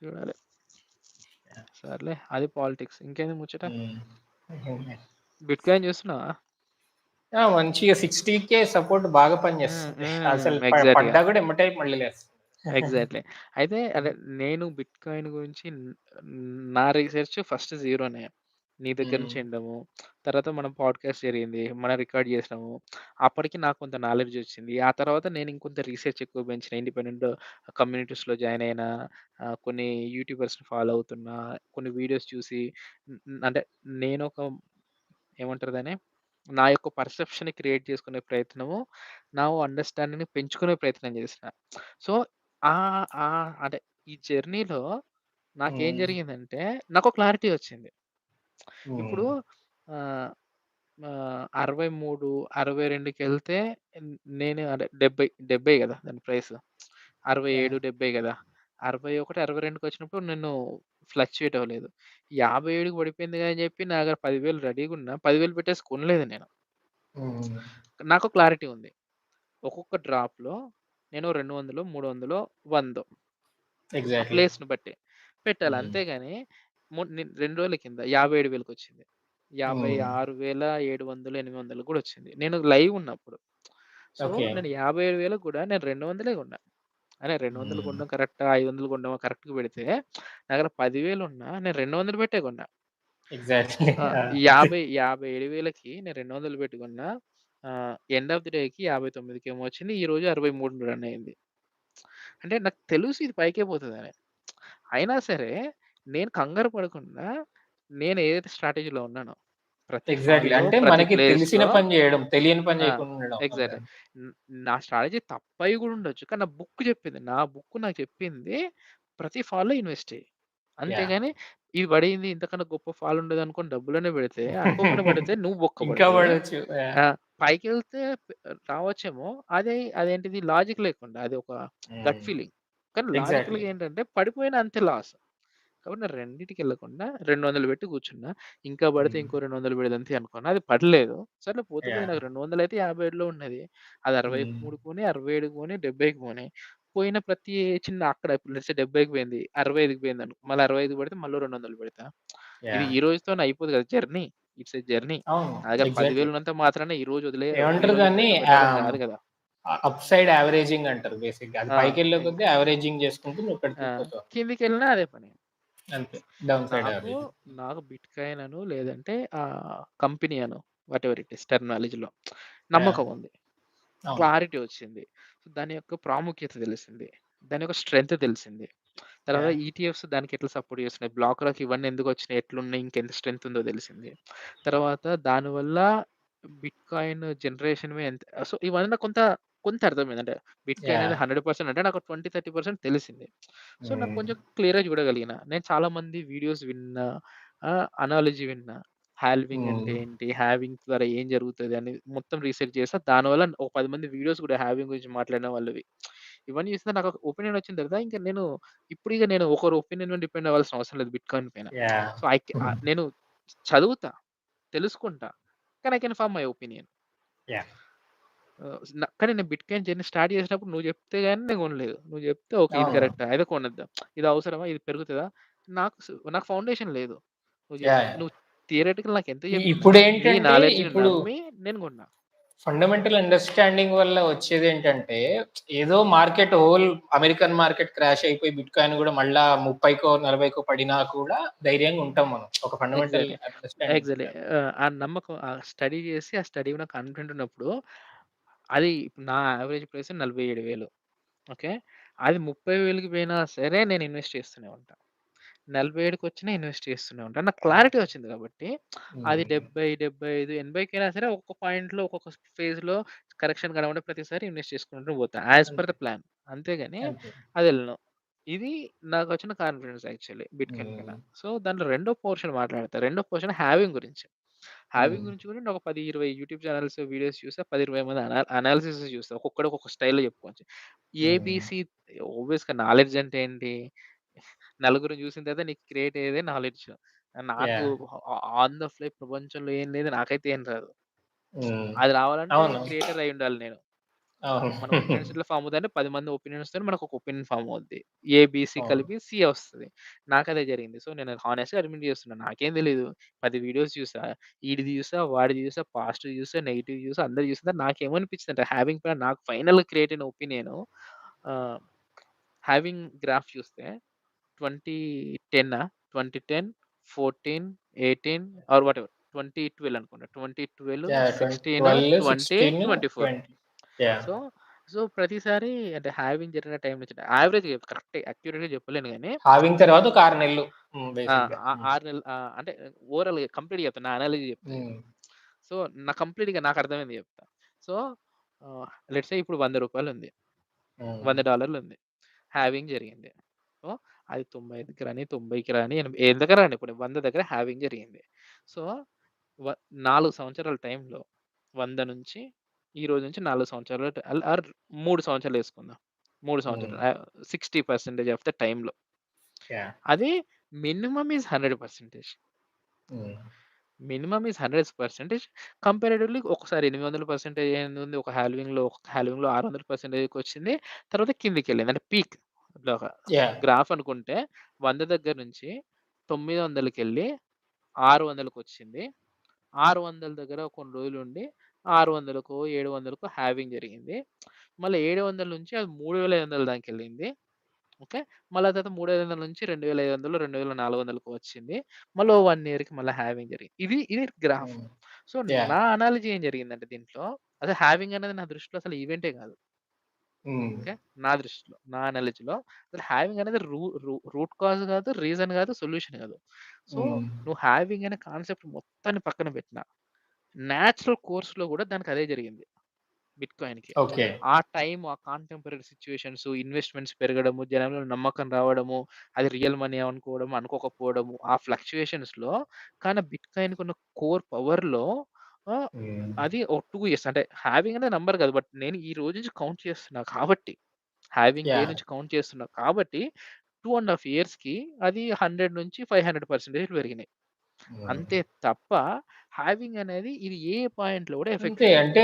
చూడాలి. యాహ్! సర్లే అది పాలిటిక్స్. ఇంకేంది ముచ్చట? హ్మ్. బిట్‌కాయిన్ చూస్తున్నావా? ఆ! మంచిగా 60,000 సపోర్ట్ బాగా పనిచేస్తుంది. అసలు ఎగ్జాక్ట్‌గా. పడ్డా గూడా ఎమ్మటే మళ్ళీ లేస్తుంది. ఎగ్జాక్ట్‌లీ. అయితే అదే నేను బిట్‌కాయిన్ గురించి నా రిసర్చ్ ఫస్ట్ జీరోనే. నీ దగ్గర హ్మ్. నుంచి వినడము, తర్వాత మనం పాడ్‌కాస్ట్ జరిగింది. మనం రికార్డ్ చేసినాము. అప్పటికి నాకు కొంత నాలెడ్జ్ వచ్చింది. ఆ తర్వాత నేను ఇంకొంత రీసెర్చ్ ఎక్కువ పెంచిన. ఇండిపెండెంట్ కమ్యూనిటీస్‌లో జాయిన్ అయినా, కొన్ని యూట్యూబర్స్‌ని ఫాలో అవుతున్నా, కొన్ని వీడియోస్ చూసి అంటే నేనొక ఏమంటారు దాన్ని? నా యొక్క పర్సెప్షన్‌ని క్రియేట్ చేసుకునే ప్రయత్నము, నా అండర్‌స్టాండింగ్‌ని పెంచుకునే ప్రయత్నం చేసిన. సో, అంటే ఈ జర్నీలో నాకేం హ్మ్. జరిగిందంటే, నాకో క్లారిటీ వచ్చింది. హ్మ్. ఇప్పుడు ఆహ్, 63, 62కెళ్తే నేను అంటే 70 గదా! దాని ప్రైస్. యాహ్! 67, 70 గదా! 61, 62కొచ్చినప్పుడు నేను ఫ్లక్చుయేట్ అవ్వలేదు. 57కి పడిపోయింది కదా అని చెప్పి నా దగ్గర 10,000 రెడీగున్నా. 10,000 పెట్టేసి కొనలేదు నేను. హ్మ్. నాకు క్లారిటీ ఉంది. ఒక్కొక్క డ్రాప్‌లో నేను 200, 300, 100 ఆ ఎగ్జాక్ట్‌లీ. ప్లేస్‌ని బట్టి పెట్టాలి. హ్మ్. అంతేగాని 2 రోజుల కింద 57,000కొచ్చింది. హ్మ్. 56,700, 800 కూడా వచ్చింది. నేను లైవ్ ఉన్నప్పుడు. So, okay. నేను 57,000కి కూడా నేను 200 కొన్నా. అరే! 200 హ్మ్. కొనడం కరెక్టా? 500 కొనడమా కరెక్ట్‌గా పెడితే నా దగ్గర 10,000 ఉన్నా నేను 200 పెట్టే కొన్నా. ఎగ్జాక్ట్‌లీ. ఆ! 57,000కి నేను 200 పెట్టి కొన్నా. ఎండ్ ఆఫ్ ది డేకి 59కేమో వచ్చింది. ఈరోజు 63 రన్ అయింది. అంటే నాకు తెలుసు ఇది పైకే పోతదని. అయినా సరే నేను కంగారు పడకుండా నేను ఏదైతే స్ట్రాటజీలో ఉన్నానో ప్రతి ఎగ్జాక్ట్‌లీ. ఫాల్‌లో, అంటే ప్రతి మనకి తెలిసిన ప్లేస్‌లో పని జేయడం, తెలియని పని ఆ! జేయకుండా ఉండడం. ఎగ్జాక్ట్‌లీ. న్ నా స్ట్రాటజీ తప్పయి గూడా ఉండొచ్చు. కానీ నా బుక్ చెప్పింది. నా బుక్ నాకు చెప్పింది ప్రతి ఫాల్‌లో ఇన్వెస్ట్ చెయి. యాహ్! అంతేగాని ఇది పడింది ఇంతకన్నా గొప్ప ఫాల్ ఉండదనుకోని డబ్బులనే పెడితే అనుకోకుండా పడితే నువ్వు ఇంకా బొక్కపడితే పడొచ్చు. యాహ్! పైకెళ్తే రావచ్చేమో అదేంటిది లాజిక్ లేకుండా అది ఒక గట్ హ్మ్. ఫీలింగ్. కానీ ఎగ్జాక్ట్‌లీ. లాజికల్‌గా ఏంటంటే పడిపోయినా అంతే లాస్. కాబట్టి నేను రెండిటికెళ్ళకుండా 200 పెట్టి కూర్చున్నా. ఇంకా పడితే హ్మ్. ఇంకో 200 పెడదాం అనుకున్నా. అది పడలేదు. సర్లే పోతే పోయి యాహ్! నాకు 200 అయితే 57లో ఉన్నది. అది 60కి హ్మ్. 3 పోనీ, 67కి పోనీ, 70కి పోనీ. పోయిన ప్రతి చిన్న అక్కడ లెట్స్ సే 70కి పోయింది. 65కి పోయిందనుకో. మళ్ళీ 65కి పెడితే మళ్ళీ 200 పెడతా. ఇది యాహ్! ఈ రోజుతోనే అయిపోదు కదా! జర్నీ. It's a journey. అవును. నా దగ్గర ఎగ్జాక్ట్‌లీ. 10,000 ఉన్నంత మాత్రాన ఈ ఏమంటారు రోజు దాన్ని పెడితే బెటర్ అని కాదు కదా! అప్ సైడ్ యావరేజింగ్ అంటారు బేసిక్‌గా. అది ఆ! పైకెళ్ళే ఎగ్ కొద్దీ యావరేజింగ్ చేసుకుంటూ నువ్వు ఆ! పెట్టుకుంటూ కిందకెళ్ళినా అదే పని. అంతే. డౌన్ సైడ్ నాకు, యావరేజింగ్. నాకు బిట్‌కాయిన్ లేదంటే కంపెనీ వాటెవర్ ఇట్ ఈస్ టెర్మినాలజీలో యాహ్! నమ్మకం ఉంది. అవును. క్లారిటీ వచ్చింది. సో, దాని యొక్క ప్రాముఖ్యత తెలిసింది. దాని యొక్క స్ట్రెంత్ తెలిసింది. తర్వాత యాహ్! ఈటీఎఫ్స్ దానికి ఎట్లా సపోర్ట్ చేస్తున్నాయి. బ్లాక్‌లకి ఇవన్నీ ఎందుకొచ్చినాయి, ఎట్లున్నాయి, ఇంకెంత స్ట్రెంత్ ఉందో తెలిసింది. తర్వాత దానివల్ల బిట్‌కాయిన్ జనరేషన్‌వి ఎంత సో, ఇవన్నీ నాకు కొంత అర్థమైంది. అంటే బిట్‌కాయిన్ అనేది యాహ్! 100% అంటే నాకు 20, 30% తెలిసింది. సో, నాకు హ్మ్. కొంచెం క్లియర్‌గా చూడగలిగిన. నేను చాలా మంది వీడియోస్ విన్నా, అనాలజీ విన్నా. హాల్వింగ్ అంటే హ్మ్. ఏంటి? హావింగ్ ద్వారా ఏం జరుగుతది అని మొత్తం రీసెర్చ్ చేసా. దానివల్ల ఒక 10 మంది వీడియోస్ కూడా హావింగ్ గురించి మాట్లాడిన వాళ్ళవి. ఇవన్నీ చూస్తే నాకు ఒక ఒపీనియన్ వచ్చిన తర్వాత ఇంక నేను ఒకరి ఒపీనియన్ మీద డిపెండ్ అవ్వాల్సిన అవసరం లేదు బిట్‌కాయిన్ పైన. యాహ్! సో, నేను చదువుతా, తెలుసుకుంటా. కానీ I can form my opinion. Yeah! కానీ నేను బిట్‌కాయిన్ జర్నీ స్టార్ట్ చేసినప్పుడు నువ్వు చెప్తే గాని నేను కొనలేదు. నువ్వు చెప్తే ఓకే. ఇది అవును. కరెక్టా? అయితే కొనేద్దాం. ఇది అవసరమా? ఇది పెరుగుతదా? నాకు ఫౌండేషన్ లేదు. యాహ్! నువ్వు థియరటికల్ నాకెంత చెప్పినా నీ ఇప్పుడేంటంటే నాలెడ్జ్‌ని ఇప్పుడు నమ్మి నేను కొన్నా. ఫండమెంటల్ అండర్‌స్టాండింగ్ వల్ల వచ్చేదేంటంటే, ఏదో మార్కెట్ అమెరికన్ మార్కెట్ క్రాష్ అయిపోయి బిట్‌కాయిన్ గూడా మళ్ళా 30కో, 40కో పడినా కూడా ధైర్యంగా ఉంటాం మనం. ఒక ఫండమెంటల్ ఎగ్జాక్ట్‌లీ. Understanding exactly. ఉంటది. ఆ నమ్మకం స్టడీ చేసి, ఆ స్టడీ మీద కాన్ఫిడెంట్ ఉన్నప్పుడు అది నా యావరేజ్ ప్రైస్ 47,000 ఓకే. అది 30,000కి పోయినా సరే నేను ఇన్వెస్ట్ చేస్తూనే ఉంటా. 47కొచ్చినా ఇన్వెస్ట్ చేస్తూనే ఉంటా. నాకు క్లారిటీ వచ్చింది కాబట్టి అది హ్మ్. 70, 75, 80కైనా సరే ఒక్కొక్క పాయింట్‌లో, ఒక్కొక్క ఫేజ్‌లో కరెక్షన్ కనబడే ప్రతిసారి ఇన్వెస్ట్ చేసుకుంటూ పోతా. యాస్ పర్ అంతే. The plan. అంతేగాని అంతే. అదెళ్ళను. ఇది నాకొచ్చిన కాన్ఫిడెన్స్ యాక్చువల్లీ బిట్‌కాయిన్ పైన. హ్మ్. సో, దాంట్లో రెండో పోర్షన్ మాట్లాడతా. రెండో పోర్షన్ హావింగ్ గురించి. హావింగ్ హ్మ్. గురించి కూడా నేను ఒక 10, 20 యూట్యూబ్ ఛానెల్స్, వీడియోస్ చూసా. 10, 20 మంది అనాలిసిస్ చూస్తా. ఒక్కొక్కడు ఒక్కొక్క స్టైల్‌లో చెప్పుకోవచ్చు. హ్మ్. ఏబీసీ ఆబ్వియస్‌గా నాలెడ్జ్ అంటే ఏంటి? నలుగురిని చూసిన తర్వాత నీకు క్రియేట్ అయ్యేదే నాలెడ్జ్. నాకు యాహ్! ఆన్ ద ఫ్లై ప్రపంచంలో ఏం లేదు. నాకైతే ఏం రాదు. హ్మ్. అది రావాలంటే అవును. క్రియేటర్ అయ్యుండాలి నేను. అవును. మన ఒపీనియన్స్ ఎట్లా ఫార్మ్ అవుతాయంటే 10 మంది ఒపీనియన్స్‌తోని మనకొక ఒపీనియన్ ఫార్మ్ అవుద్ది. ఏ, బి, సి అవును. కలిపి సి వస్తది. నాకదే జరిగింది. సో, నేను హానెస్ట్‌గా అడ్మిట్ చేస్తున్నా. నాకేం తెలీదు. 10 వీడియోస్ చూసా. ఈడిది చూసా, వాడిది చూసా, పాజిటివ్ చూసా, నెగెటివ్ చూసా, అందరిది చూసిన నాకేమనిపించిందంటే హ్యావింగ్ ప్లాన్ నాకు ఫైనల్‌గా క్రియేట్ అయిన ఒపీనియను ఆహ్, హ్యావింగ్ గ్రాఫ్ చూస్తే 2010 2010, 14, 18 ఆర్ వాటెవర్ 2012 అనుకుంటా. 2012, యాహ్! 16, 12, 20, 16, 24. 20 యాహ్! సో, సో, ప్రతిసారి అంటే హ్యావింగ్ జరిగిన టైం నుంచి యావరేజ్‌గా కరెక్ట్ అక్యురేట్‌గా చెప్పలేను గానీ హావింగ్ తర్వాత ఒక 6 నెలలు. ఆ! బేసిక్‌గా. 6 నెలలు అంటే ఓవరాల్‌గా కంప్లీట్‌గా చెప్తా. నా అనాలజీ చెప్తా హ్మ్. ఇప్పుడు. సో, కంప్లీట్‌గా నాకు అర్థమైంది చెప్తా. సో, లెట్స్ సే ఇప్పుడు రూ. 100 ఉంది. హ్మ్. $100 ఉంది. హావింగ్ జరిగింది. సో, అది 95కి రాని, 90కి రాని, ఎంతకి రాని ఇప్పుడు 100 దగ్గర హావింగ్ జరిగింది. సో, వ 4 సంవత్సరాల టైంలో 100 నుంచి ఈ రోజు నుంచి 4 సంవత్సరాలు ఆర్ 3 సంవత్సరాలేసుకుందాం. 3 హ్మ్. సంవత్సరాలు 60% ఆఫ్ ద టైమ్‌లో. యాహ్! అది మినిమమ్ ఈస్ 100%. హ్మ్. మినిమమ్ ఈస్ 100% కంపారేటివ్‌లీ ఒకసారి 800% అయిందుంది. ఒక హాల్వింగ్‌లో 600%కొచ్చింది. తర్వాత కిందకెళ్ళింది. అంటే పీక్ ఇట్లాగా యాహ్! గ్రాఫ్ అనుకుంటే 100 దగ్గర నుంచి 900కెళ్ళి 600కొచ్చింది. 600 దగ్గర కొన్ని రోజులుండి 600కో, 700కో హాల్వింగ్ జరిగింది. మళ్ళీ 700 నుంచి అది 3500 దాకెళ్ళింది. ఓకే. మళ్ళా తర్వాత 3500 నుంచి 2500, 2400కి వచ్చింది. మళ్ళీ ఓ 1 ఇయర్‌కి మళ్ళా హాల్వింగ్ జరిగింది. ఇది గ్రాఫ్. హ్మ్. So, yeah! నా అనాలజీ ఏం జరిగిందంటే దీంట్లో అసలు హాల్వింగ్ అనేది నా దృష్టిలో అసలు ఈవెంటే కాదు. హ్మ్. ఓకే. నా దృష్టిలో, నా అనాలజీలో అసలు హాల్వింగ్ అనేది రూట్ కాజ్ కాదు, రీజన్ కాదు, సొల్యూషన్ కాదు. సో, హ్మ్. నువ్వు హాల్వింగ్ అనే కాన్సెప్ట్ మొత్తాన్ని పక్కన పెట్టినా, నేచురల్ కోర్స్‌లో కూడా దానికి అదే జరిగింది. బిట్‌కాయిన్‌కి. ఓకే. ఆ కాంటెంపరరీ సిట్యుయేషన్స్, ఇన్వెస్ట్‌మెంట్స్ పెరగడము, జనంలో నమ్మకం రావడము, అది రియల్ మనీ అనుకోవడం, అనుకోకపోవడము, ఆ ఫ్లక్చుయేషన్స్‌లో కానీ బిట్‌కాయిన్‌కున్న కోర్ పవర్‌లో ఆహ్, హ్మ్. అది ఓ 2 ఇయర్స్ అంటే హావింగ్ అనేది నంబర్ కాదు. బట్ నేను ఈ రోజు నుంచి కౌంట్ చేస్తున్నా కాబట్టి, హావింగ్ డే యాహ్! నుంచి కౌంట్ చేస్తున్నా కాబట్టి 2 ½ ఇయర్స్‌కి అది 100 నుంచి 500% పెరిగినాయి. హ్మ్. అంతే తప్ప హావింగ్ అనేది ఇది ఏ పాయింట్‌లో కూడా ఎఫెక్ట్ అంతే. చేయదు. అంటే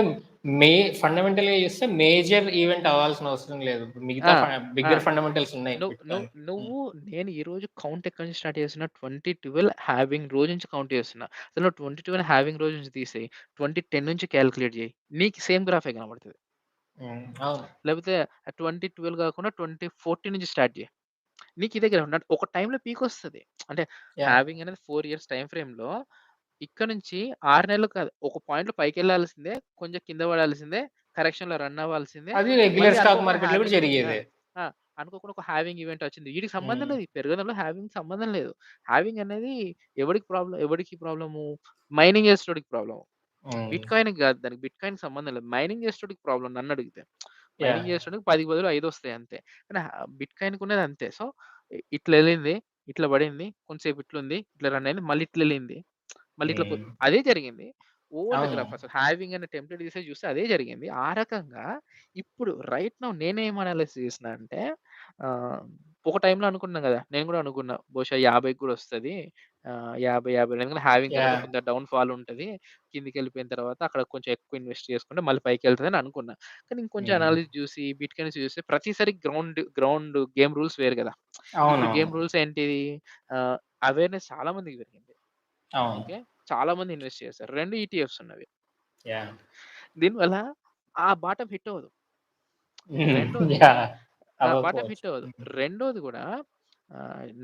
మే ఫండమెంటల్‌గా చూస్తే మేజర్ ఈవెంట్ అవ్వాల్సిన అవసరం లేదు. మిగతా ఆ! ఆ! బిగ్గర్ ఫండమెంటల్స్ ఉన్నాయి నువ్వు నువ్వు బిట్‌కాయిన్‌కి. హ్మ్. నువ్వు నేను ఈరోజు కౌంట్ ఎక్కడి నుంచి స్టార్ట్ చేస్తున్నా 2012 హావింగ్ రోజు నుంచి కౌంట్ చేస్తున్నా. అసలు నువ్వు 2012 హావింగ్ రోజు నుంచి తీసేయి. 2010 నుంచి కాలిక్యులేట్ చెయ్యి. నీకు సేమ్ గ్రాఫే కనపడతది. హ్మ్. అవును. లేకపోతే 2012 కాకుండా 2014 నుంచి స్టార్ట్ చెయి. నీకు ఇదే గ్రాఫ్ ఒక టైమ్‌లో పీకొస్తది. అంటే యాహ్! హావింగ్ అనేది 4 ఇయర్స్ టైమ్ ఫ్రేమ్‌లో ఇక్కడ నుంచి 6 నెలలు కాదు. ఒక పాయింట్‌లో పైకెళ్ళాల్సిందే, కొంచెం కింద పడాల్సిందే, కరెక్షన్‌లో రన్ అవ్వాల్సిందే. అది రెగ్యులర్ మళ్ళీ స్టాక్ అనుకోకుండా మార్కెట్‌లో కూడా హావింగ్ ఆ! జరిగేదే. ఆ! అనుకోకుండా ఒక హావింగ్ ఈవెంట్ వచ్చింది. వీటికి సంబంధం హ్మ్. లేదు. ఈ పెరగడంలో హావింగ్‌కి సంబంధం లేదు. హావింగ్ అనేది ఎవడికి ప్రాబ్లము? మైనింగ్ చేసేటోడికి ప్రాబ్లమ్. హ్మ్. బిట్‌కాయిన్‌కి గాదు. దానికి బిట్‌కాయిన్‌కి సంబంధం లేదు. మైనింగ్ చేసేటోడికి ప్రాబ్లమ్ నన్నడిగితే. Mining yeah! చేసేటోడికి 10కి బదులు 5 వస్తాయి అంతే. కానీ బిట్‌కాయిన్‌కున్నది అంతే. సో, ఇట్లెళ్ళింది, ఇట్లా పడింది, కొంతసేపు ఇట్లుంది, ఇట్లా రన్ అయింది, మళ్ళీ ఇట్లెళ్ళింది. మళ్ళీ ఇట్లా హ్మ్. అదే జరిగింది. ఓల్డ్ అవును. గ్రాఫ్ అసలు హావింగ్ అనే టెంప్లేట్ తీసేసి చూస్తే అదే జరిగింది. ఆ రకంగా ఇప్పుడు రైట్ నౌ నేనేం అనాలిసిస్ చేసినా అంటే ఆహ్, ఒక టైమ్‌లో అనుకున్నాం గదా! నేను గూడా అనుకున్నా. బహుశా 50కి గూడా వస్తది. 50, 50 ఎందుకంటే హావింగ్ తర్వాత యాహ్! కొంత డౌన్ ఫాల్ ఉంటది. కిందకెళ్ళిపోయిన తర్వాత అక్కడ కొంచెం ఎక్కువ ఇన్వెస్ట్ చేసుకుంటే మళ్ళీ పైకెళ్తదని అనుకున్నా. కానీ ఇంకొంచెం హ్మ్. అనాలిసిస్ చూసి బిట్‌కాయిన్స్ చూస్తే ప్రతిసారి గ్రౌండ్ గేమ్ రూల్స్ వేరు గదా! ఇప్పుడు అవునవును. గేమ్ రూల్స్ ఏంటిది? ఆహ్, అవేర్‌నెస్ చాలా మందికి పెరిగింది. అవును. ఓకే. చాలా మంది ఇన్వెస్ట్ చేశారు. 2 ఈటీఎఫ్స్ ఉన్నవి. యాహ్! దీనివల్ల ఆ బాటమ్ హిట్ అవ్వదు. హ్మ్. రెండోది యాహ్! బాటమ్ అవ్వకపోవచ్చు. హిట్ అవ్వదు. హ్మ్. రెండోది గూడా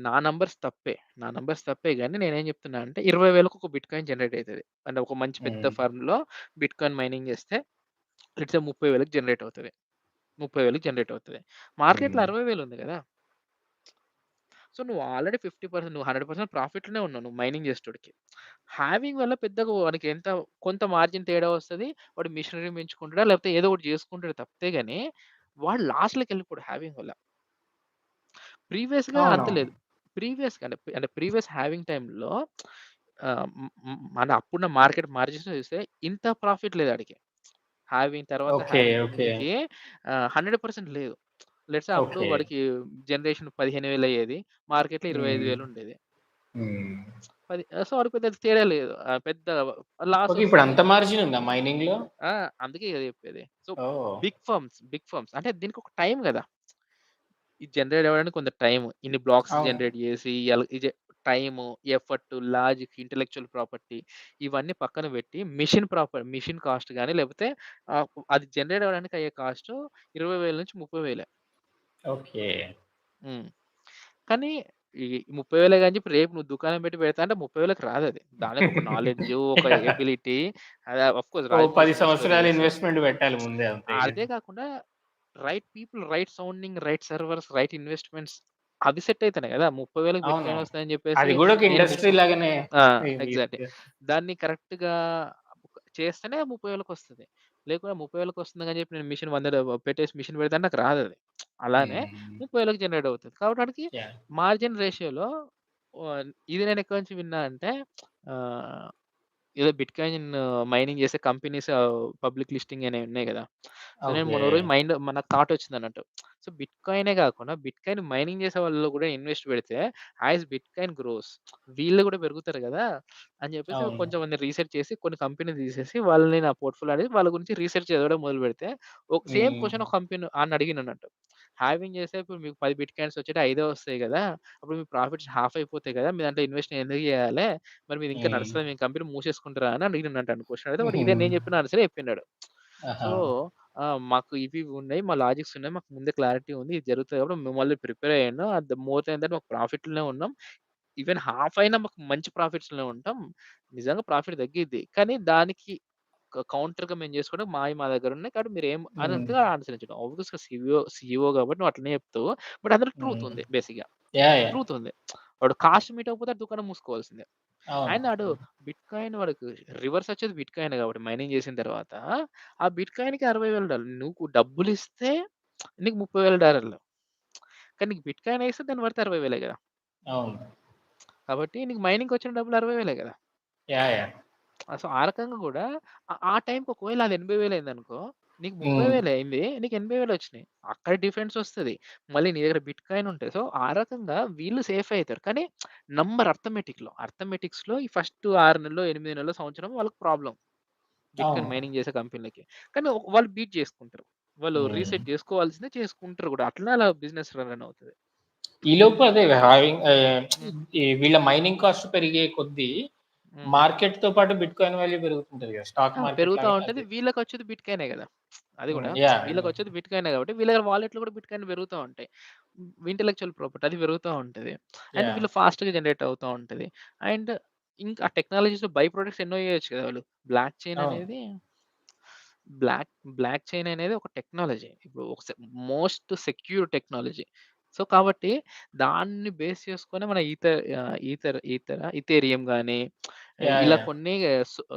నా నంబర్స్ తప్పే. నా నంబర్స్ తప్పే గానీ నేనేం జెప్తున్నా అంటే 20,000కి ఒక బిట్‌కాయిన్ జనరేట్ అయితది. అంటే ఒక మంచి పెద్ద హ్మ్. ఫర్మ్‌లో బిట్‌కాయిన్ మైనింగ్ జేస్తే లెట్స్ సే 30,000కి జనరేట్ అవుతది. 30,000కి జనరేట్ అవుతది. మార్కెట్‌లో హ్మ్. 60,000 ఉంది గదా! సో, నువ్వు ఆల్రెడీ 50% నువ్వు 100% ప్రాఫిట్‌లోనే ఉన్నావు నువ్వు మైనింగ్ చేసేటోడికి. హావింగ్ వల్ల పెద్దగా వాడికి కొంత మార్జిన్ తేడా వస్తది. వాడు మిషనరీ పెంచుకుంటాడా లేకపోతే ఏదో ఒకటి చేసుకుంటాడు తప్పితే గాని, వాడు లాస్‌లోకెళ్ళిపోడు హావింగ్ వల్ల. ప్రీవియస్‌గా అంత అవునవును. లేదు. ప్రీవియస్‌గా అంటే ప్రీవియస్ హావింగ్ టైమ్‌లో మన అప్పుడున్న మార్కెట్ మార్జిన్స్ చూస్తే ఇంత ప్రాఫిట్ లేదు ఆడికి. హావింగ్ తర్వాత ఓకే. Having okay. ముందుకి 100% లేదు. లెట్స్ సే అప్పుడు ఓకే. వాడికి జనరేషన్ 15,000 అయ్యేది. మార్కెట్‌లో హ్మ్. 25,000 ఉండేది. హ్మ్. సో, వాడికి పెద్ద తేడా లేదు. పెద్ద ఓకే. ఇప్పుడు లాసొస్తది. అంత మార్జిన్ ఉందా మైనింగ్‌లో? ఆ! అందుకే గదా చెప్పేది. సో, ఓహ్! బిగ్ ఫర్మ్స్ అంటే దీనికొక టైం గదా! ఇది జనరేట్ అవ్వడానికి కొంత టైము. ఇన్ని బ్లాక్స్ అవును. జనరేట్ జేసి time, effort, logic, intellectual property ఇవన్నీ పక్కన బెట్టి మెషిన్ కాస్ట్ గాని లేకపోతే అది జనరేట్ అవ్వడానికి అయ్యే కాస్టు 20,000-30,000. ఓకే. హ్మ్. కానీ ఈ 30,000 అని చెప్పి రేపు నువ్వు దుకాణం పెట్టి పెడతా అంటే 30,000కి రాదది. దానికొక నాలెడ్జు, ఒక ఎబిలిటీ ఆఫ్‌కోర్స్ ఓ 'రాజ్ 10 పోసిన సంవత్సరాలు స్టోరీస్' ఇన్వెస్ట్‌మెంట్ పెట్టాలి ముందే అంతే ఇగ. అదే కాకుండా right people, right sounding, right servers, right investments అవి సెట్ అయితేనే గదా! 30,000కి అవును. బిట్‌కాయిన్ వస్తదని జెప్పేసి అది గూడా ఒక నేను ఇండస్ట్రీ లాగానే ఆ! ఇది ఎగ్జాక్ట్‌లీ. దాన్ని కరెక్ట్‌గా చేస్తేనే 30,000కొస్తది. లేకుండా 30,000కి వస్తుందని చెప్పి నేను మిషన్ 100 పెట్టేసి మిషన్ పెడితే నాకు రాదది. అలానే హ్మ్. 30,000కి జనరేట్ అవుతది. కాబట్టి ఆడికి యాహ్! మార్జిన్ రేషియోలో ఇది నేను ఎక్కడి నుంచి విన్నా అంటే ఆహ్ ఏదో బిట్‌కాయిన్ మైనింగ్ చేసే కంపెనీస్ పబ్లిక్ లిస్టింగ్ అనేవి ఉన్నాయి గదా! సో, నేను ఓకే. మొన్న రోజు నాకు థాట్ వచ్చిందన్నట్టు. సో, బిట్‌కాయినే గాకుండా బిట్‌కాయిన్ మైనింగ్ చేసే వాళ్ళలో కూడా ఇన్వెస్ట్ పెడితే బిట్‌కాయిన్ గ్రోస్ వీళ్ళు కూడా పెరుగుతారు గదా! అని చెప్పేసి అవును. కొంచెం మంది రీసెర్చ్ చేసి కొన్ని కంపెనీ తీసేసి వాళ్ళని నా పోర్ట్‌ఫోలియో అనేది వాళ్ళ గురించి రీసెర్చ్ చదవడం మొదలుపెడితే సేమ్ హ్మ్. క్వెషన్ ఒక కంపెనీ అడిగినన్నట్టు. హావింగ్ చేస్తే ఇప్పుడు మీకు 10 బిట్‌కాయిన్స్ వచ్చేటి ఐదే వస్తాయి గదా! అప్పుడు మీ ప్రాఫిట్స్ హాఫ్ అయిపోతాయి గదా! మీ దాంట్లో ఇన్వెస్ట్ ఎందుకు చేయాలే? మరి మీది ఇంకా హ్మ్. నడుస్తదా? మీ కంపెనీ మూసేసుకుంటారా? అని అడిగిననంటాను క్వెషన్ అడిగితే వాడు హుహు. ఇదే నేను చెప్పిన ఆన్సరే చెప్పిండాడు. ఆహా! సో, మాకు ఇవి ఉన్నాయి. మా లాజిక్స్ ఉన్నాయి. మాకు ముందే క్లారిటీ ఉంది. ఇది జరుగుతది కాబట్టి మేము ఆల్రెడీ ప్రిపేర్ అయ్యాను. మోర్ దాన్ దట్ మాకు ప్రాఫిట్‌లోనే ఉన్నాం. ఈవెన్ హాఫ్ అయినా మాకు మంచి ప్రాఫిట్స్‌లోనే ఉంటాం. నిజంగా ప్రాఫిట్ తగ్గిద్ది. కానీ దానికి కౌంటర్‌గా మేము చేసుకోవడానికి మా దగ్గరున్నాయి. కాబట్టి మీరేం హ్మ్. అన్నట్టుగా ఆన్సర్ ఇచ్చాడు. ఆబ్వియస్‌గా సీఈఓ కాబట్టి నువ్వు అట్లనే చెప్తావు. బట్ అందులో ట్రూత్ హ్మ్. ఉంది బేసిక్‌గా. యాహ్! యాహ్! ట్రూత్ ఉంది. వాడు కాస్ట్ మీట్ అవ్వకపోతే ఆడు దుకాణం మూసుకోవాల్సిందే. అవును. అండ్ ఆడు బిట్‌కాయిన్ వాడికి రివర్స్ వచ్చేది బిట్‌కాయినే కాబట్టి మైనింగ్ చేసిన తర్వాత, ఆ బిట్‌కాయిన్‌కి $60,000 నువ్వు డబ్బులిస్తే నీకు $30,000 కానీ నీకు బిట్‌కాయిన్ ఏస్తే దాని వర్త్ 60,000 గదా! అవును. కాబట్టి నీకు మైనింగ్‌కొచ్చిన డబ్బులు 60,000 గదా! యాహ్! యాహ్! సో, ఆ రకంగా గూడా ఆ టైంకి ఒకవేళ అది 80,000 అయిందనుకో, నీకు హ్మ్. 30,000 అయింది. నీకు 80,000 వచ్చినాయి. అక్కడ డిఫరెన్స్ వస్తది. మళ్ళీ నీ దగ్గర బిట్‌కాయిన్ ఉంటాయి. సో, ఆ రకంగా వీళ్ళు సేఫ్ అయితారు. కానీ నంబర్ అర్థమెటిక్స్‌లో ఈ ఫస్ట్ 6 నెల్లో, 8 నెల్లో, సంవత్సరం వాళ్ళకి ప్రాబ్లమ్. బిట్‌కాయిన్ అవును. మైనింగ్ చేసే కంపెనీలకి. కానీ వాళ్ళు బీట్ చేసుకుంటారు. వాళ్ళు హ్మ్. రీసెట్ చేసుకోవాల్సిందే చేసుకుంటారు గూడా. అట్లనే అలా బిజినెస్ రన్ అవుతది. ఈలోపు అదే హ్మ్. ఈ వీళ్ళ మైనింగ్ కాస్ట్ పెరిగే కొద్దీ హ్మ్. మార్కెట్‌తో పాటు బిట్‌కాయిన్ వాల్యూ పెరుగుతుంటది గదా! స్టాక్ మార్కెట్ పెరుగుతా లాగానే ఉంటది. అది. వీళ్ళకొచ్చేది బిట్‌కాయినే గదా! అది హ్మ్. గూడా యాహ్! వీళ్ళకొచ్చేది బిట్‌కాయినే గాబట్టి వీళ్ళ దగ్గర వాలెట్‌లో గూడా బిట్‌కాయిన్ పెరుగుతా ఉంటాయి. ఇంటలెక్చువల్ ప్రాపర్టీ అది పెరుగుతా ఉంటది. And yeah! వీళ్ళు ఫాస్ట్‌గా జనరేట్ అవుతా ఉంటది. అండ్ ఇంకా టెక్నాలజీస్‌లో బై ప్రొడక్ట్స్ ఎన్నో చేయొచ్చు కదా! వాళ్ళు. బ్లాక్ చైన్ అవును. అనేది బ్లాక్ బ్లాక్ చైన్ అనేది ఒక టెక్నాలజీ. ఇప్పుడు ఒక మోస్ట్ సెక్యూర్ టెక్నాలజీ. సో, కాబట్టి దాన్ని బేస్ చేసుకొని మన ఇథేరియం గాని, యాహ్! ఇలా యాహ్! కొన్ని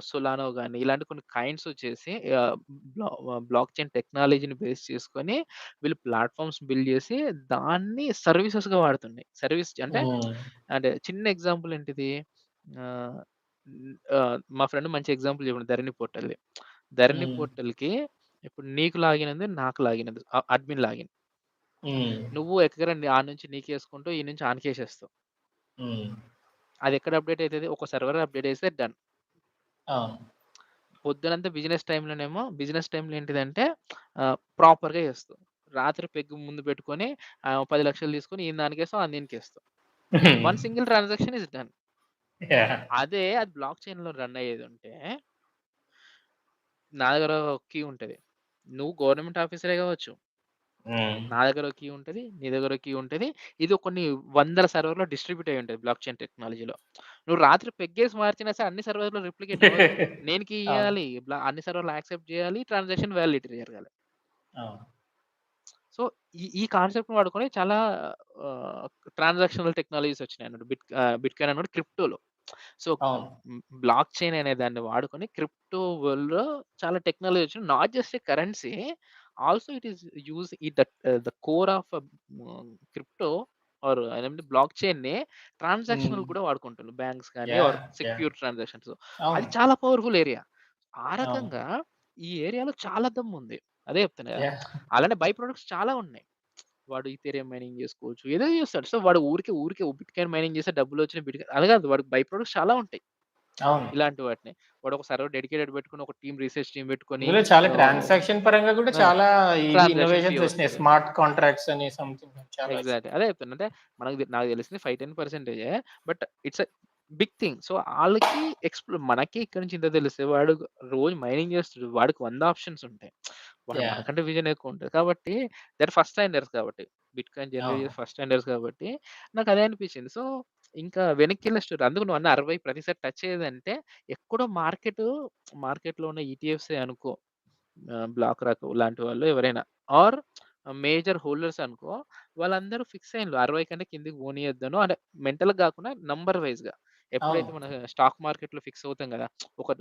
సొలానో గాని ఇలాంటి కొన్ని కైండ్స్ వచ్చేసి బ్లాక్ చైన్ టెక్నాలజీని బేస్ చేసుకొని వీళ్ళు ప్లాట్‌ఫార్మ్స్ బిల్డ్ చేసి దాన్ని సర్వీసెస్‌గా వాడుతున్నాయి. అంటే హ్మ్. అంటే చిన్న ఎగ్జాంపుల్ ఏంటిది? ఆహ్, మా ఫ్రెండ్ మంచి ఎగ్జాంపుల్ చెప్పిండు 'ధరణి పోర్టల్‌ది.' 'ధరణి హ్మ్. పోర్టల్‌కి ఇప్పుడు నీకు లాగిన్ ఉంది. నాకు లాగిన్ ఉంది. Admin login. హ్మ్. నువ్వు ఎక్కరండి ఆడ నుంచి నీకేసుకుంటావు. ఈ నుంచి ఆనికేసేస్తావు. హ్మ్. అది ఎక్కడ అప్‌డేట్ అయితది? ఒక సర్వర్ అప్‌డేట్ చేస్తే డన్. అవును. పొద్దునంతా బిజినెస్ టైమ్‌లో ఏంటిదంటే ప్రాపర్‌గా చేస్తావు. రాత్రి పెగ్ ముందు పెట్టుకొని 10,00,000 తీసుకొని ఈయన దానికేస్తావు, ఆని దీనికేస్తావు. One single transaction is done. Yeah! అది బ్లాక్ చైన్‌లో రన్ అయ్యేదుంటే నా దగ్గర ఒక కీ ఉంటది. నువ్వు గవర్నమెంట్ ఆఫీసరే కావచ్చు. హ్మ్. నా దగ్గర ఒక కీ ఉంటది. నీ దగ్గర ఒక కీ ఉంటది. ఇది కొన్ని వందల సర్వర్‌లో డిస్ట్రిబ్యూట్ అయ్యి ఉంటది బ్లాక్ చైన్ టెక్నాలజీలో. నువ్వు రాత్రి పెగ్గేసి మార్చినా సరే అన్ని సర్వర్‌లో రిప్లికేట్ అవ్వదు. నేను కీ అవును. ఇయ్యాలి. అన్ని సర్వర్‌లు యాక్సెప్ట్ చేయాలి. ట్రాన్సాక్షన్ వాలిడిటీ జరగాలి. అవును. సో, ఈ కాన్సెప్ట్‌ని వాడుకొని చాలా ఆహ్, ట్రాన్సాక్షనల్ టెక్నాలజీస్ వచ్చినాయన్నట్టు. బిట్‌కాయిన్ అన్నట్టు క్రిప్టోలో. సో, అవును. బ్లాక్ చైన్ అనే దాన్ని వాడుకొని క్రిప్టో వరల్డ్‌లో చాలా టెక్నాలజీ వచ్చింది. Not just a currency also it is the core of crypto or అదేంటి బ్లాక్ చైన్‌ని హ్మ్. ట్రాన్సాక్షనల్ కూడా వాడుకుంటున్నారు. బ్యాంక్స్ గాని yeah! Or yeah! Secure transactions. అది అవును. చాలా పవర్‌ఫుల్ ఏరియా. ఆ అవును. రకంగా ఈ ఏరియాలో చాలా దమ్ముంది. అదే చెప్తున్నా కదా! యాహ్! అలానే బై ప్రొడక్ట్స్ చాలా ఉన్నాయి. వాడు ఈథీరియం మైనింగ్ జేసుకోవచ్చు. ఏదో చేస్తాడు. సో, వాడు ఊరికే బిట్‌కాయిన్ మైనింగ్ చేస్తే డబ్బులొచ్చినాయి అలా కాదు. వాడికి బై ప్రొడక్ట్స్ చాలా ఉంటాయి. అవును. ఇలాంటి వాటిని. వాడు ఒక సర్వర్ డెడికేటెడ్ పెట్టుకొని, ఒక రీసెర్చ్ టీమ్ పెట్టుకొని ఇందులో చాలా ఆహ్, ట్రాన్సాక్షన్ పరంగా కూడా ఆ! చాలా ఇది ట్రాన్సాక్షన్ ఫీ ఇన్నోవేషన్స్ వచ్చినాయి. వస్తది. స్మార్ట్ కాంట్రాక్ట్స్ అని సంథింగ్ చాలా వచ్చినాయి. ఎగ్జాక్ట్‌లీ. అదే చెప్తున్నా. అంటే నాకు తెలిసింది 5, 10% but it's a big thing. So, ఆళ్ళకి మనకి ఇక్కడి నుంచి ఇంత తెలిస్తే వాడు రోజు మైనింగ్ చేస్తుడు. వాడికి 100 ఆప్షన్స్ ఉంటాయి. వాడు యాహ్! మనకంటే విజన్ ఎక్కువ ఉంటది. కాబట్టి దే ఆర్ ఫస్ట్ హ్యాండర్స్ కాబట్టి. బిట్‌కాయిన్ జనరేట్ అవును. చేసే ఫస్ట్ హ్యాండర్స్ కాబట్టి నాకదే అనిపించింది. సో, ఇంకా వెనక్కెళ్ళే స్టోరీ. అందుకు నువ్వన్న 60 ప్రతిసారి టచ్ అయ్యేదంటే ఎక్కడో మార్కెట్‌లో ఉన్న ఈటీఎఫ్సే అనుకో. బ్లాక్ రాక్ లాంటి వాళ్ళు ఎవరైనా ఆర్ మేజర్ హోల్డర్స్ అనుకో, వాళ్ళందరూ ఫిక్స్ అయ్యిండ్రు. 60 కంటే కిందకి పోనీయద్దనో అంటే మెంటల్‌గా గాకుండా నంబర్ వైస్‌గా. అవును. ఎప్పుడైతే మన స్టాక్ మార్కెట్‌లో ఫిక్స్ అవుతాం గదా! ఒక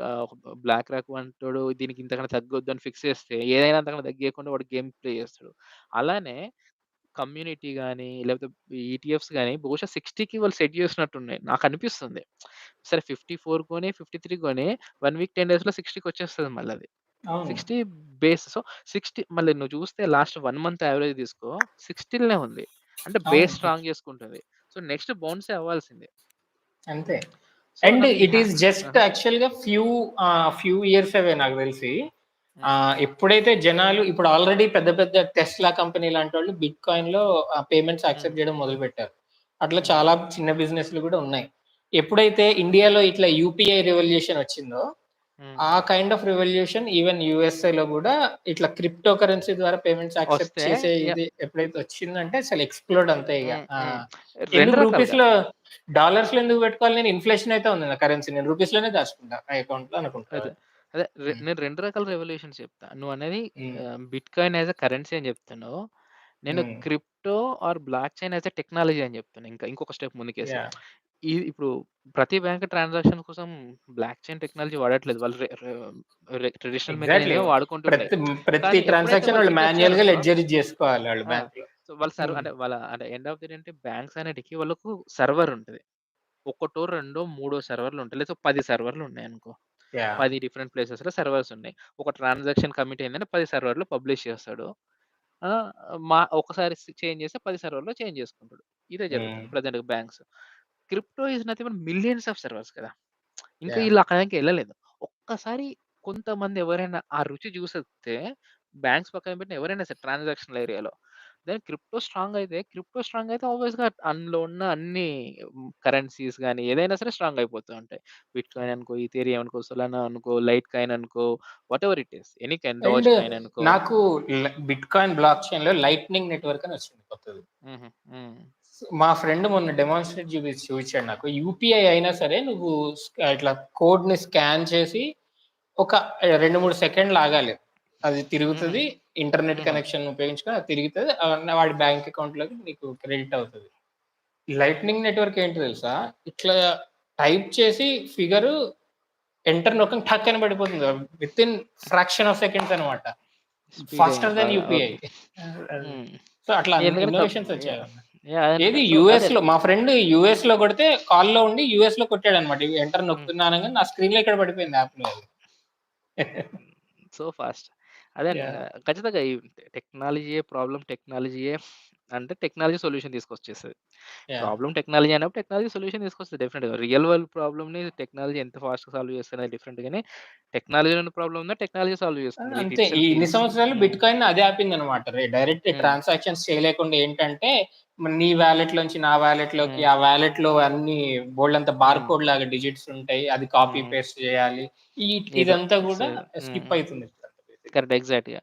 బ్లాక్ రాక్ అంటోడు దీనికి ఇంతకన్నా తగ్గొద్దని ఫిక్స్ చేస్తే ఏదైనా అంతకన్నా తగ్గియకుండా వాడు గేమ్ ప్లే చేస్తాడు. అలానే కమ్యూనిటీ గాని, లేకపోతే ఈటీఎఫ్స్ గాని బహుశా 60కి వాళ్ళు సెట్ చేసినట్టున్నాయి. నాకనిపిస్తుంది. సరే 54 కొని, 53 కొని 1 వీక్ 10 డేస్‌లో 60కి వచ్చేస్తది మళ్ళది. అవును. 60 బేస్. సో, 60 మళ్ళీ నువ్వు చూస్తే లాస్ట్ 1 మంత్ యావరేజ్ తీసుకో 60లోనే ఉంది. అంటే బేస్ అవును. స్ట్రాంగ్ చేసుకుంటుంది. సో, నెక్స్ట్ బౌన్సే అవ్వాల్సిందే. అంతే. సో, అండ్ నాకు ఈ ఇట్ ఈస్ జస్ట్ ఆహా! యాక్చువల్‌గా ఫ్యూ ఇయర్స్ అవే నాకు తెలిసి. హ్మ్. ఎప్పుడైతే జనాలు ఇప్పుడు ఆల్రెడీ పెద్ద పెద్ద టెస్లా కంపెనీ లాంటోళ్ళు బిట్‌కాయిన్‌లో పేమెంట్స్ హ్మ్. యాక్సెప్ట్ చేయడం మొదలుపెట్టారు. అట్లా హుహు. చాలా చిన్న బిజినెస్‌లు కూడా ఉన్నాయి. ఎప్పుడైతే ఇండియాలో ఇట్లా యూపీఐ రివల్యూషన్ వచ్చిందో, హ్మ్. ఆ కైండ్ ఆఫ్ రివల్యూషన్ ఈవెన్ యూఎస్ఏలో గూడా ఇట్లా క్రిప్టో కరెన్సీ ద్వారా పేమెంట్స్ యాక్సెప్ట్ వస్తే చేసే యాహ్! ఇది ఎప్పుడైతే వచ్చిందంటే అసలు ఎక్స్‌ప్లోడ్ అంతే ఇగ. హ్మ్. ఆ! హ్మ్. 2 ఎందుకు రకాలుగా. రూపీస్‌లో డాలర్స్‌లో ఎందుకు పెట్టుకోవాలి నేను? ఇన్‌ఫ్లేషన్ అయితే ఉంది నా కరెన్సీ. నేను రూపీస్‌లోనే దాచుకుంటా నా అకౌంట్‌లో అనుకుంటారు. అదే. అదే హ్మ్. నేను 2 రకాల రెవల్యూషన్స్ చెప్తా. నువ్వనేది హ్మ్. బిట్‌కాయిన్ యాస్ ఎ కరెన్సీ అని చెప్తున్నావు. నేను hmm. Crypto or block chain as a technology అని చెప్తున్నా. ఇంకొక స్టెప్ ముందుకేసి. యాహ్! ఇప్పుడు ప్రతి బ్యాంక్ ట్రాన్సాక్షన్ కోసం బ్లాక్ చైన్ టెక్నాలజీ వాడట్లేదు. వాళ్ళు రె రె రె ట్రెడిషనల్ ఎగ్జాక్ట్‌లీ. మెకానిజమే వాడుకుంటున్నాయి. ప్రతి కానీ ఎప్పుడైతే ట్రాన్సాక్షన్ వాళ్ళు వాళ్ళు మాన్యుయల్‌గా ఇటొచ్చారో లెడ్జర్ జేసుకోవాలి వాళ్ళు ఆ! బ్యాంక్‌లో. సో, వాళ్ళు హ్మ్. అంటే ఎండ్ ఆఫ్ ది డే అంటే బ్యాంక్స్ అనేటికి వాళ్ళకు సర్వర్ ఉంటది. ఒకటో, రెండో, మూడో సర్వర్‌లు ఉంటాయి. లేదా 10 సర్వర్‌లు ఉన్నాయనుకో. యాహ్! 10 డిఫరెంట్ ప్లేసెస్‌లో సర్వర్స్ ఉన్నాయి. ఒక ట్రాన్సాక్షన్ కమిట్ అయిందంటే 10 సర్వర్‌లో పబ్లిష్ చేస్తాడు. ఆ! ఒకసారి చేంజ్ చేస్తే 10 సర్వర్‌లో చేంజ్ చేసుకుంటాడు. ఇదే హ్మ్. జరుగుతుంది ప్రెజెంట్‌గా banks. Crypto is nothing but millions of servers కదా! ఇంకా యాహ్! ఈళ్ళు అక్కడి దాకా ఎళ్ళలేదు. ఒక్కసారి కొంతమంది ఎవరైనా ఆ రుచి చూసొస్తే బ్యాంక్స్ పక్కన పెట్టిన ఎవరైనా సరే ట్రాన్సాక్షనల్ ఏరియాలో క్రిప్టో స్ట్రాంగ్ అయితే ఆబ్వియస్‌గా అందులో ఉన్న అన్ని కరెన్సీస్ గాని ఏదైనా సరే స్ట్రాంగ్ అయిపోతూ ఉంటాయి. బిట్‌కాయిన్ అనుకో, ఈథీరియం అనుకో, సోలానా అనుకో, లైట్ కాయిన్ అనుకో, whatever it is. Any coin, and Dogecoin అనుకో. నాకు బిట్‌కాయిన్ బ్లాక్ చైన్‌లో లైట్నింగ్ నెట్‌వర్క్ అని వచ్చింది కొత్తది. హుహు. హ్మ్. మా ఫ్రెండ్ మొన్న డెమాన్‌స్ట్రేట్ చూపించాడు నాకు. యూపీఐ అయినా సరే నువ్వు ఇట్లా కోడ్‌ని స్కాన్ చేసి ఒక 2, 3 సెకండ్‌లు ఆగాలి. అది హుహు. తిరుగుతది. ఇంటర్నెట్ హుహు. కనెక్షన్ ఉపయోగించుకొని అది తిరుగుతది. వాడి బ్యాంక్ అకౌంట్‌లోకి నీకు క్రెడిట్ అవుతది. లైట్నింగ్ నెట్‌వర్క్ ఏంటో తెలుసా? ఇట్లా టైప్ చేసి ఫిగరు ఎంటర్ నొక్కంగానే టక్ అని పడిపోతుంది. వితిన్ ఫ్రాక్షన్ ఆఫ్ సెకండ్స్ అన్నమాట. స్పీడ్ అయింది ఫాస్టర్ దాన్ బాగా. యూపీఐ. ఓకే. హ్మ్. సో, అట్లా ఎందుకంటే ఇన్నోవేషన్స్ యాహ్! వచ్చాయన్నమాట. యాహ్! అదే ఏది అంటున్నా. సో, అదే. యూఎస్‌లో మా ఫ్రెండ్ యూఎస్‌లో కొడితే కాల్‌లో ఉండి యూఎస్‌లో కొట్టాడన్నమాట. ఎంటర్ హ్మ్. నొక్కుతున్నా అనంగానే నా స్క్రీన్‌లో ఇక్కడ పడిపోయింది యాప్‌లో అది. So fast. అదే అంటున్నా యాహ్! కదా! ఖచ్చితంగా ఈ టెక్నాలజీయే అంటే టెక్నాలజీ సొల్యూషన్ తీసుకొచ్చేస్తది. యాహ్! ప్రాబ్లమ్ టెక్నాలజీ అన్నప్పుడు టెక్నాలజీ సొల్యూషన్ తీసుకొస్తది డెఫినిట్‌గా. రియల్ వరల్డ్ ప్రాబ్లమ్‌ని టెక్నాలజీ ఎంత ఫాస్ట్‌గా సాల్వ్ చేస్తదనేది డిఫరెంట్ గానీ, టెక్నాలజీలో ఉన్న ప్రాబ్లమ్ ఉందా టెక్నాలజీ సాల్వ్ చేసుకుంటది. ఇట్ అంతే. ఈ ఇట్‌సెల్ఫ్ ఇన్ని హీల్స్. సంవత్సరాలు హ్మ్. బిట్‌కాయిన్ అదే ఆపిందన్నమాట. డైరెక్ట్ హ్మ్. ట్రాన్సాక్షన్స్ చేయలేకుండా ఏంటంటే, నీ వాలెట్‌లోంచి నా వాలెట్‌లోకి, హ్మ్. ఆ వాలెట్‌లో అన్ని బోలెడంత హ్మ్. బార్‌కోడ్ లాగా డిజిట్స్ ఉంటాయి. అది కాపీ హ్మ్. పేస్ట్ చేయాలి. ఈ ఏదో ఇదంతా సో గూడా హ్మ్. స్కిప్ అయితుంది ఇప్పుడంతా బేసిక్‌గా. కరెక్ట్. ఎగ్జాక్ట్‌గా.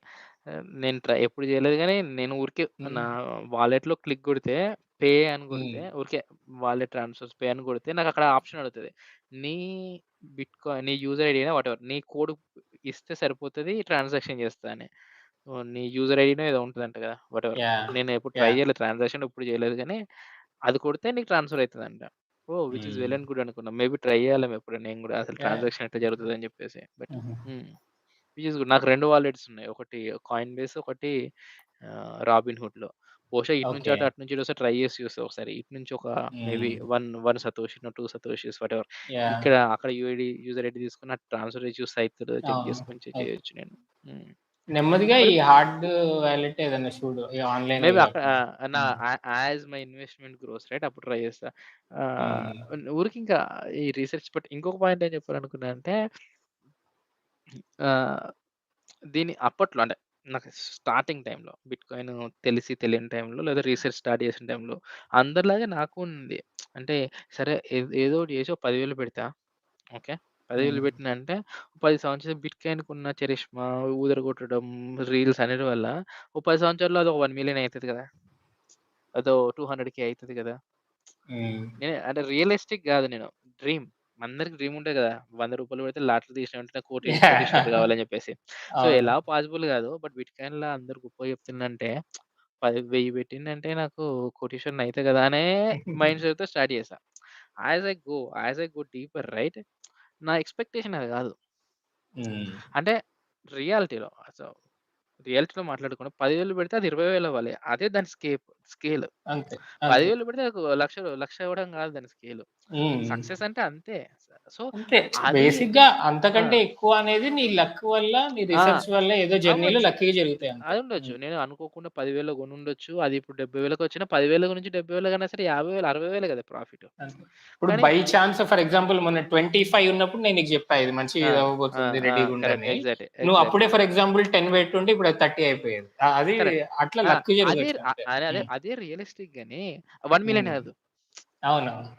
నేను ఎప్పుడు చేయలేదు గానీ, నేను ఊరికే హ్మ్. నా వాలెట్‌లో క్లిక్ కొడితే, పే అని హ్మ్. కొడితే, ఊరికే వాలెట్ ట్రాన్స్‌ఫర్స్ పే అని కొడితే, నాకక్కడ ఆప్షన్ అడుగుతది. నీ నీ యూజర్ ఐడీనో వాటెవర్ నీ కోడ్ ఇస్తే సరిపోతది ట్రాన్సాక్షన్ చేస్తా అని. నీ యూజర్ ఐడీనో ఏదో ఉంటదంట కదా! వాటెవర్. యాహ్! నేను ఎప్పుడు ట్రై యాహ్! చేయలేదు. ట్రాన్సాక్షన్ ఎప్పుడు చేయలేదు గానీ, అది కొడితే నీకు ట్రాన్స్‌ఫర్ అయితదంట. ఓహ్! విచ్ ఈస్ హ్మ్. వెల్ అండ్ గుడ్ అనుకున్నా. మేబీ ట్రై చేయాలేమో ఎప్పుడైనా నేను గూడా అసలు యాహ్! ట్రాన్సాక్షన్ ఎట్లా జరుగుతదని చెప్పేసి. బట్ హుహు. హ్మ్. Which is good. నాకు 2 వాలెట్స్ ఉన్నాయి. ఒకటి కాయిన్ బేస్, ఒకటి రాబిన్‌హుడ్‌లో. బహుశా ఇటు నుంచి ఓకే. అటు, అటు నుంచి ఇటు ఒకసారి ట్రై చేసి చూస్తా ఒకసారి. ఇటు నుంచి ఒక మేబీ హ్మ్. 1 సతోషినో, 2 సతోషిస్ వాటెవర్. యాహ్! ఇక్కడ అక్కడ యూఐడీ యూజర్ ఐడీ తీసుకొని అటు ట్రాన్స్‌ఫర్ చేసి చూస్తే అయితదో చెక్ అవును. చేసుకొని అయితే చేయొచ్చు నేను. హ్మ్. నెమ్మదిగా ఈ మరి హార్డ్ వాలెట్ ఏదన్నా చూడు. ఈ ఆన్‌లైన్‌వి మేబీ అక్కడ గాకుండా. నా hmm. As my investment grows right అప్పుడు ట్రై చేస్తా. హ్మ్. ఊరికింకా ఈ రీసెర్చ్ బట్టి ఇంకొక పాయింట్ ఏం చెప్పాలనుకున్నా అంటే ఆహ్, దీన్ని అప్పట్లో అంటే నాకు స్టార్టింగ్ టైమ్‌లో బిట్‌కాయిన్ తెలిసి తెలియని టైంలో లేదా రీసెర్చ్ స్టార్ట్ చేసిన టైంలో అందరిలాగే నాకు ఉంది. అంటే సరే ఏదో ఒకటి చేసి ఒక 10,000 పెడతా. ఓకే. 10,000 హ్మ్. పెట్టినంటే 10 సంవత్సరాలు బిట్‌కాయిన్‌కున్న చరిష్మా ఊదరగొట్టడం, రీల్స్ అన్నిటి వల్ల ఓ 10 సంవత్సరాల్లో అది ఒక 1,000,000 అయితది కదా! అదో 200,000 అయితది కదా! హ్మ్. అంటే రియలిస్టిక్ గాదు నేను. డ్రీమ్. అందరికి డ్రీమ్ ఉంటది గదా! రూ. 100 పెడితే లాటరీ తీసిన వెంటనే కోటీశ్వరుడు యాహ్! గావాలని జెప్పేసి. సో, అవును. ఎలా పాసిబుల్ గాదు. బట్ బిట్‌కాయిన్‌ల అందరూ గొప్పగా చెప్తుండంటే 1000 పెట్టిండంటే నాకు కోటీశ్వరుడిని అయితా గదా! అనే మైండ్ సెట్‌తో స్టార్ట్ చేశా. As I go deeper right నా ఎక్స్‌పెక్టేషన్ అది గాదు. హ్మ్. అంటే రియాలిటీలో రియాలిటీలో మాట్లాడుకుంటే 10,000 పెడితే అది 20,000 అవ్వాలి. అదే దాని స్కేల్. అంతే. అంతే. 10,000 పెడితే నాకు 1,00,000 ఇవ్వడం గాదు దాని స్కేలు. హ్మ్. సక్సెస్ అంటే అంతే. సో, అంతే. అది బేసిక్‌గా ఆ! అంతకంటే ఎక్కువ అనేది నీ లక్ వల్ల, నీ ఆ! రిసర్చ్ వల్ల ఏదో జర్నీలో అవ్వచ్చు. లక్కీగా జరుగుతాయి అంతే. అదుండొచ్చు. హ్మ్. నేను అనుకోకుండా 10,000లో కొనుండొచ్చు. అది ఇప్పుడు 70,000 వచ్చినా 10,000 నుంచి 70,000 కన్నా సరే 50,000, 60,000 కదా ప్రాఫిట్. అంతే. ఇప్పుడు కానీ బై చాన్స్ ఫర్ ఎగ్జాంపుల్ మొన్న 25 ఉన్నప్పుడు నేను నీకు జెప్పా ఇది మంచిగా ఆ! ఇది ఆ! అవ్వబోతుంది ఆ! కరెక్ట్. రెడీగుండని. ఎగ్జాక్ట్‌లీ. నువ్వు అప్పుడే ఫర్ ఎగ్జాంపుల్ 10 పెట్టుంటే ఇప్పుడు అది 30 అయిపోయేది. అది కరెక్ట్. అట్లా ఆ! లక్ అదే జరగొచ్చు అంతే. అదే హ్మ్. అదే రియలిస్టిక్ గాని 1,000,000 హ్మ్. కాదు. అవునవును.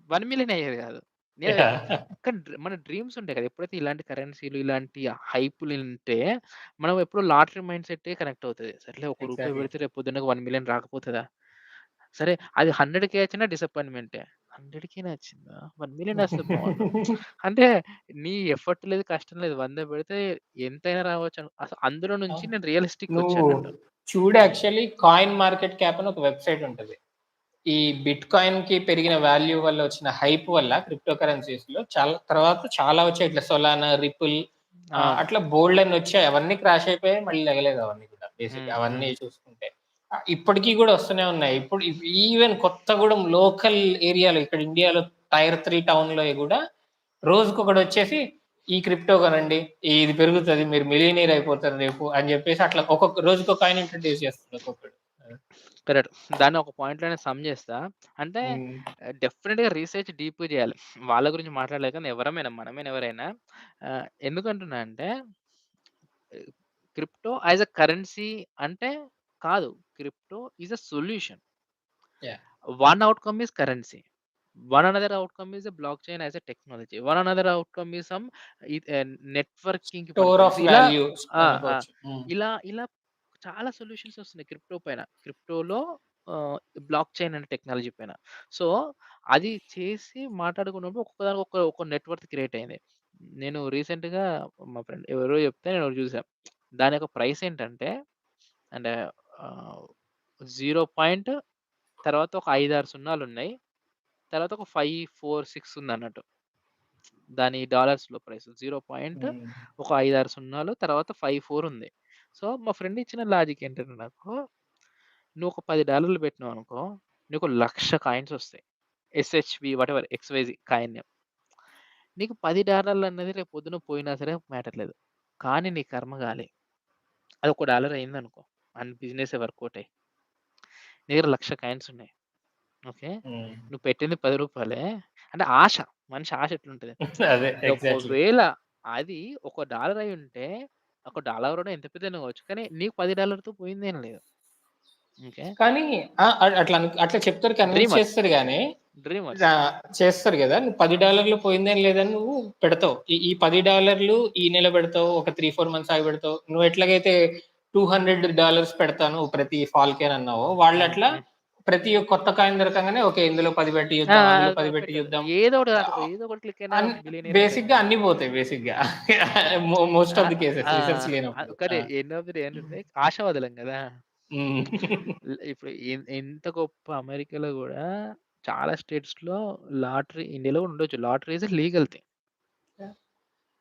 1,000,000 అయ్యేది కాదు. నేను యాహ్! కానీ మన డ్రీమ్స్ ఉంటాయి కదా! ఎప్పుడైతే ఇలాంటి కరెన్సీలు, ఇలాంటి హైపులింటే మనం ఎప్పుడూ లాటరీ మైండ్ సెట్టే కనెక్ట్ అవుతది. సర్లే ఒక రూపాయి ఎగ్జాక్ట్‌లీ. పెడితే రేపు పొద్దున్నకి 1,000,000 రాకపోతదా? సరే అది 100,000 వచ్చినా డిసప్పాయింట్‌మెంటే. 100,000 వచ్చిందా? 1,000,000 వస్తే బావుండు. అంటే నీ ఎఫర్ట్ లేదు, కష్టం లేదు. 100 పెడితే ఎంతైనా రావచ్చు. అందులో నుంచి అవును. నేను రియలిస్టిక్‌కొచ్చా నువ్వు అన్నట్టు. చూడు యాక్చువల్లీ కాయిన్ మార్కెట్ క్యాప్ అని ఒక వెబ్‌సైట్ ఉంటది. ఈ బిట్‌కాయిన్‌కి పెరిగిన వాల్యూ వల్ల వచ్చిన హైప్ వల్ల క్రిప్టో కరెన్సీస్‌లో చాలా వచ్చాయి. ఇట్లా సోలానా, రిపుల్ అవును. అట్లా బోలెడన్ని వచ్చాయి. అవన్నీ క్రాష్ అయిపోయాయి. మళ్ళీ లెగలేదు అవన్నీ కూడా బేసిక్‌గా అవన్నీ హ్మ్. చూసుకుంటే. ఇప్పటికి కూడా వస్తూనే ఉన్నాయి. ఇప్పుడు ఈవెన్ కొత్తగూడెం లోకల్ ఏరియాలో ఇక్కడ ఇండియాలో టైర్ 3 టౌన్‌లోయి గూడా రోజుకొకడొచ్చేసి ఈ క్రిప్టో కొనండి. ఇది పెరుగుతది. మీరు మిలియనీర్ అయిపోతారు రేపు అని జెప్పేసి అట్లా ఒక్కొక్క రోజుకో కాయిన్ ఇంట్రొడ్యూస్ చేస్తుండు ఒక్కొక్కడు. కరెక్ట్. దాన్ని ఒక పాయింట్‌లోనే సమ్ చేస్తా. అంటే హ్మ్. డెఫినిట్‌గా రీసెర్చ్ డీప్‌గా చేయాలి. వాళ్ళ గురించి మాట్లాడలేక ఎవరమైనా మనమైనా ఎవరైనా ఎందుకంటున్నా అంటే క్రిప్టో యాస్ ఎ కరెన్సీ అంటే కాదు. Crypto is a solution. Yeah! One outcome is currency. One another outcome is a block chain as a technology. One another outcome is some నెట్వర్కింగ్‌కి స్టోర్ ఆఫ్ పనికొస్తది. ఇలా వాల్యూస్ ఆ! ఆ! అనుకోవచ్చు. హ్మ్. ఇలా చాలా సొల్యూషన్స్ వస్తున్నాయి క్రిప్టో పైన. క్రిప్టోలో ఆహ్, బ్లాక్ చైన్ అనే టెక్నాలజీ పైన. సో, అది చేసి మాట్లాడుకున్నప్పుడు ఒక్కొక్కదానికి ఒక నెట్‌వర్త్ క్రియేట్ అయింది. నేను రీసెంట్‌గా మా ఫ్రెండ్ ఎవరో చెప్తే నేను ఒకటి చూసా. దాని యొక్క ప్రైస్ ఏంటంటే అంటే ఆహ్, 0 పాయింట్ తర్వాత ఒక 5, 6 సున్నాలున్నాయి. తర్వాత ఒక 5, 4, 6 ఉందన్నట్టు. దాని డాలర్స్‌లో ప్రైస్. 0 పాయింట్ హ్మ్. ఒక 5, 6 సున్నాలు తర్వాత 5, 4 ఉంది. సో, మా ఫ్రెండ్ ఇచ్చిన లాజిక్ ఏంటంటే నాకు, నువ్వు ఒక $10 పెట్టినావనుకో, నీకు 1,00,000 కాయిన్స్ ఒస్తాయి. ఎస్‌హెచ్‌వి వాటెవర్ ఎక్స్‌వైజీ కాయిన్ నేమ్. నీకు $10 అన్నది రేపు పొద్దున పోయినా సరే మ్యాటర్ లేదు. కానీ నీ కర్మగాలి. అది ఒక డాలర్ అయిందనుకో, బిజినెసే వర్కౌట్ అయ్యి. నీ దగ్గర 1,00,000 కాయిన్స్ ఉన్నాయి. ఓకే. హ్మ్. నువ్వు పెట్టింది రూ. 10 అంటే ఆశ. మనిషి ఆశ ఎట్లుంటది? అదే ఎగ్జాక్ట్‌లీ. ఒకవేళ అది ఒక డాలర్ అయ్యుంటే, ఒక డాలర్ ఎంత పెద్దదైనా కావచ్చు. కానీ నీకు $10తో పోయిందేం లేదు. ఓకే. కానీ ఆ! అట్లా చెప్తారు కన్విన్స్ డ్రీమర్స్. చేస్తారు గానీ డ్రీమర్స్. చేస్తారు గదా! నువ్వు $10 పోయిందేం లేదని నువ్వు పెడతావు. ఈ $10 ఈ నెల పెడతావు. ఒక 3, 4 మంత్స్ ఆగి పెడతావు. నువ్వు ఎట్లాగైతే $200 పెడతాను ప్రతి ఫాల్‌కి అని అన్నావో, హ్మ్. వాళ్ళట్లా హ్మ్. ప్రతి కొత్త కాయిన్ దొరకంగానే ఓకే. ఇందులో 10 పెట్టి ఆ! చూద్దాం. అందులో 10 పెట్టి పెట్టాడు. చూద్దాం. ఏదో ఒకటి దాంట్లో ఆహ్, ఏదో ఒకటి క్లిక్ అయినా అన్ బిలియనీర్ అయిపోయాం బేసిక్‌గా గదా! అన్నీ పోతాయి బేసిక్‌గా. Most of the cases research లేనప్పుడు. ఆ! కానీ ఎండ్ ఆఫ్ ది డే ఏంటంటే ఆశావాదులం గదా! హ్మ్. ఇప్పుడు ఎంత గొప్ప అమెరికాలో గూడా చాలా స్టేట్స్‌లో లాటరీ ఇండియాలో గూడా ఉండొచ్చు. Lottery is a legal thing.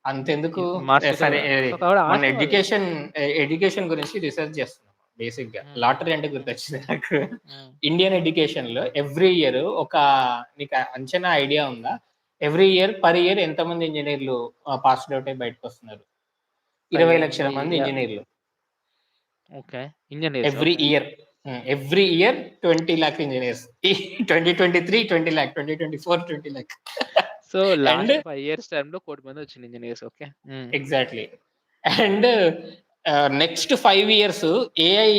అంతెందుకు మా సరే స్టేట్‌లో సో, కాబట్టి మొన్న ఆశావాదులు. ఎడ్యుకేషన్ గురించి రిసర్చ్ చేస్తున్నాం బేసిక్‌గా. హ్మ్. లాటరీ అంటే హ్మ్. గుర్తొచ్చింది నాకు. హ్మ్. ఇండియన్ ఎడ్యుకేషన్‌లో ఎవ్రీ ఇయర్ నీకు అంచనా ఐడియా ఉందా? ఎవ్రీ ఇయర్ పర్ ఇయర్ ఎంతమంది ఇంజినీర్‌లు పాస్డ్ ఔట్ అయ్యి బయటకొస్తున్నారు? పై 20,00,000 మంది య ఇంజినీర్‌లు. Okay. Engineers. Every okay. Year. Every year 20,00,000 engineers. ఈ 2023, 20,00,000, 2024, 20,00,000. సో, అండ్ లాస్ట్ 5 ఇయర్స్ టైమ్‌లో 1,00,000 మందొచ్చింది ఇంజినీర్స్. ఓకే. హ్మ్. Exactly. And next 5 years AI